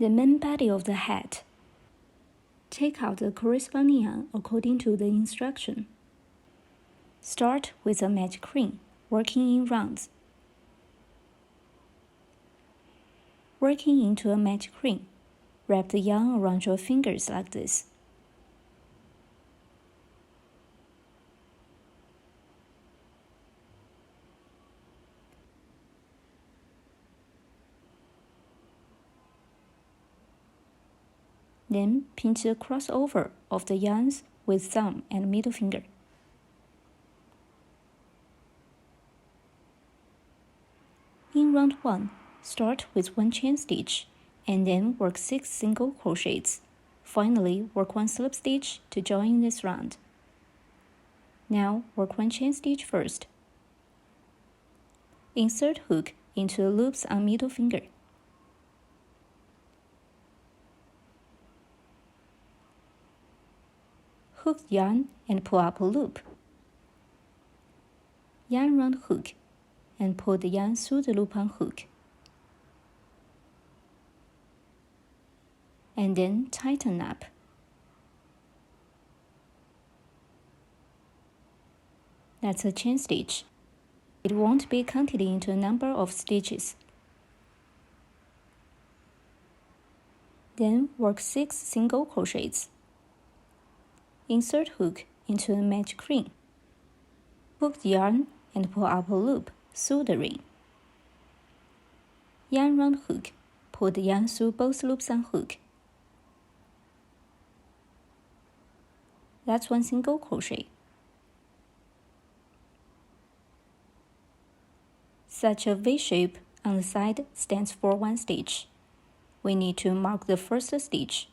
The main body of the hat. Take out the corresponding yarn according to the instruction. Start with a magic ring, working in rounds. Working into a magic ring, wrap the yarn around your fingers like this. Then pinch the crossover of the yarns with thumb and middle finger. In round 1, start with 1 chain stitch, and then work 6 single crochets. Finally, work 1 slip stitch to join this round. Now, work 1 chain stitch first. Insert hook into the loops on middle finger. Hook yarn and pull up a loop. Yarn round hook and pull the yarn through the loop on hook. And then tighten up. That's a chain stitch. It won't be counted into a number of stitches. Then work 6 single crochets. Insert hook into a magic ring. Hook the yarn and pull up a loop through the ring. Yarn round hook, pull the yarn through both loops on hook. That's 1 single crochet. Such a V shape on the side stands for 1 stitch. We need to mark the first stitch.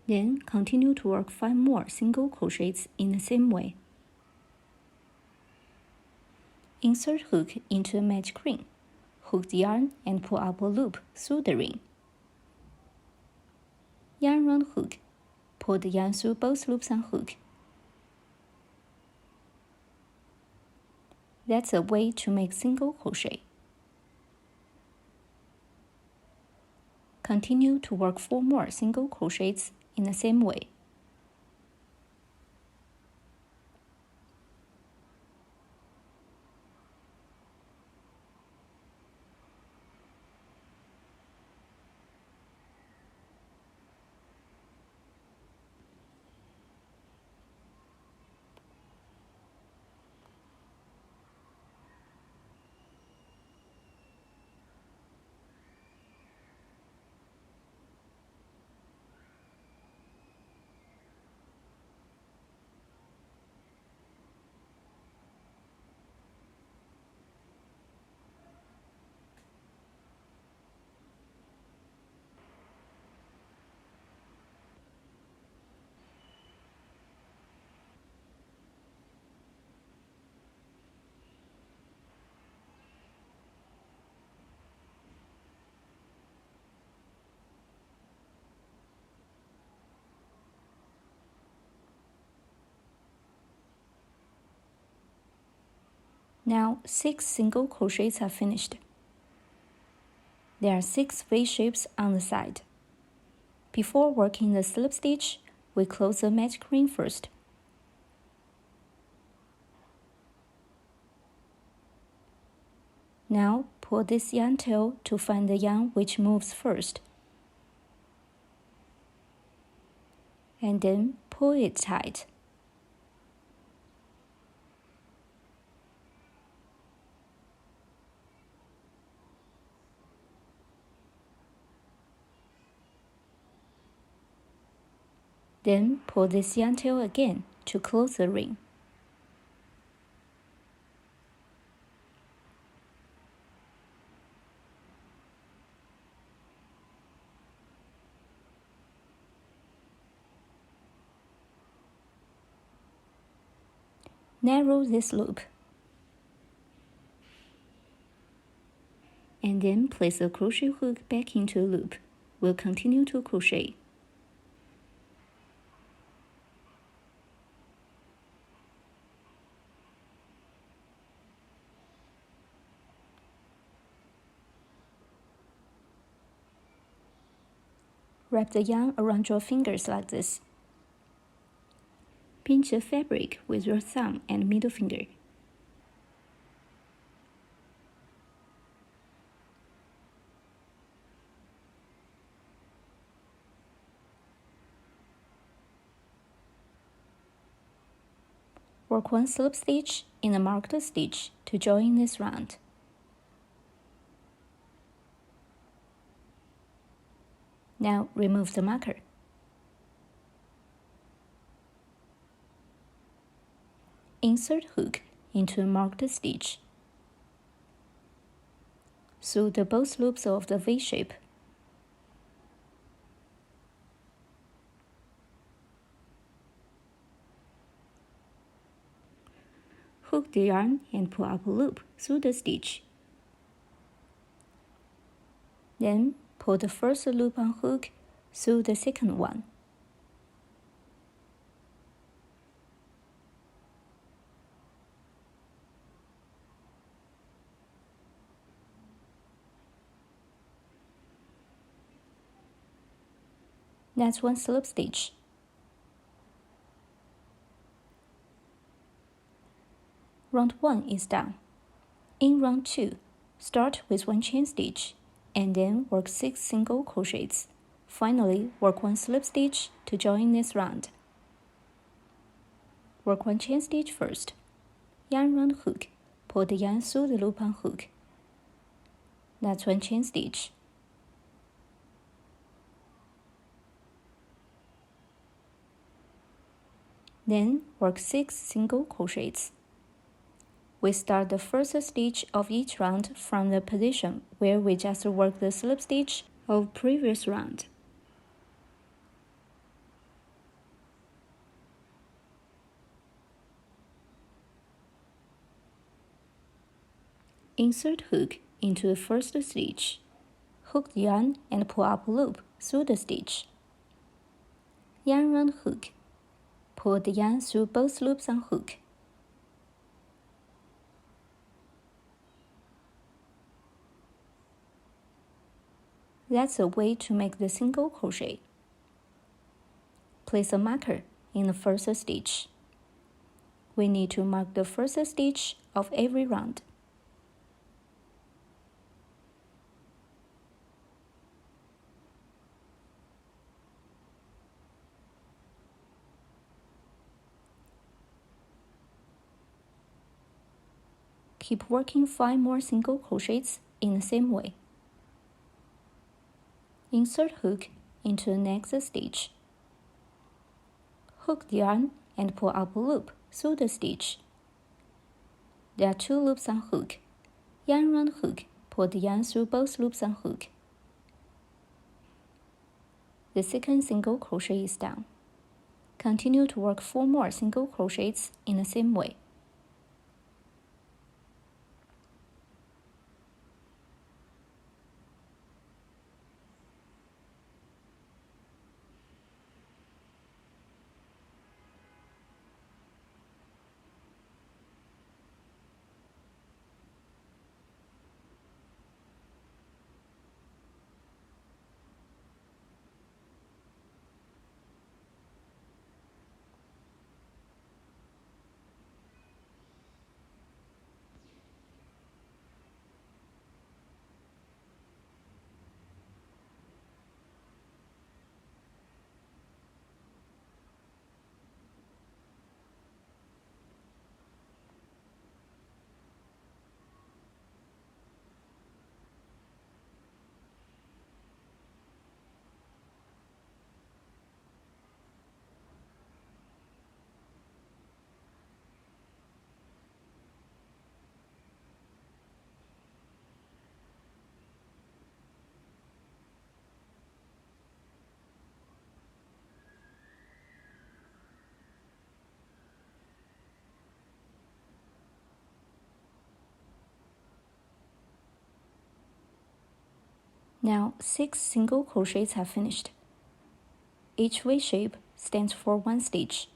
Then continue to work 5 more single crochets in the same way. Insert hook into a magic ring. Hook the yarn and pull up a loop through the ring. Yarn round hook, pull the yarn through both loops on hook. That's a way to make single crochet. Continue to work 4 more single crochets in the same way. Now 6 single crochets are finished. There are 6 V shapes on the side. Before working the slip stitch, we close the magic ring first. Now pull this yarn tail to find the yarn which moves first. And then pull it tight. Then pull this yarn tail again to close the ring. Narrow this loop. And then place a crochet hook back into the loop we'll continue to crochet. Wrap the yarn around your fingers like this. Pinch the fabric with your thumb and middle finger. Work one slip stitch in the marked stitch to join this round. Now remove the marker. Insert hook into a marked stitch. Sew the both loops of the V shape. Hook the yarn and pull up a loop through the stitch. Then pull the first loop on hook through the second one. That's one slip stitch. Round 1 is done. In round 2, start with 1 chain stitch and then work 6 single crochets. Finally, work 1 slip stitch to join this round. Work 1 chain stitch first. Yarn round hook. Pull the yarn through the loop on hook. That's 1 chain stitch. Then work 6 single crochets. We start the first stitch of each round from the position where we just worked the slip stitch of previous round. Insert hook into the first stitch. Hook the yarn and pull up loop through the stitch. Yarn round hook. Pull the yarn through both loops on hook. That's a way to make the single crochet. Place a marker in the first stitch. We need to mark the first stitch of every round. Keep working 5 more single crochets in the same way. Insert hook into the next stitch. Hook the yarn and pull up a loop through the stitch. There are 2 loops on hook. Yarn round hook. Pull the yarn through both loops on hook. The second single crochet is done. Continue to work 4 more single crochets in the same way. Now 6 single crochets have finished. Each V shape stands for 1 stitch.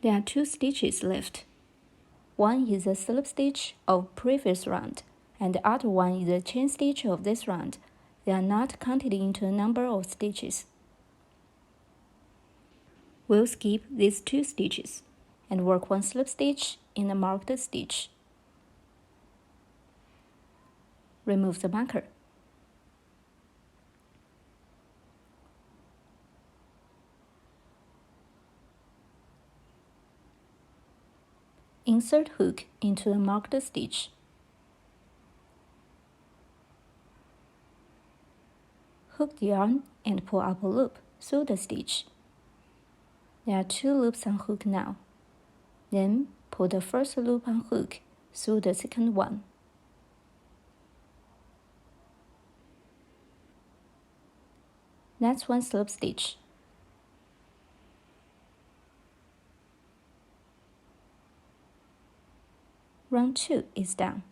There are 2 stitches left. One is a slip stitch of previous round, and the other one is a chain stitch of this round. They are not counted into the number of stitches. We'll skip these 2 stitches and work 1 slip stitch in the marked stitch. Remove the marker. Insert hook into the marked stitch. Hook the yarn and pull up a loop through the stitch. There are 2 loops on hook now. Then pull the first loop on hook through the second one. That's 1 slip stitch. Round 2 is done.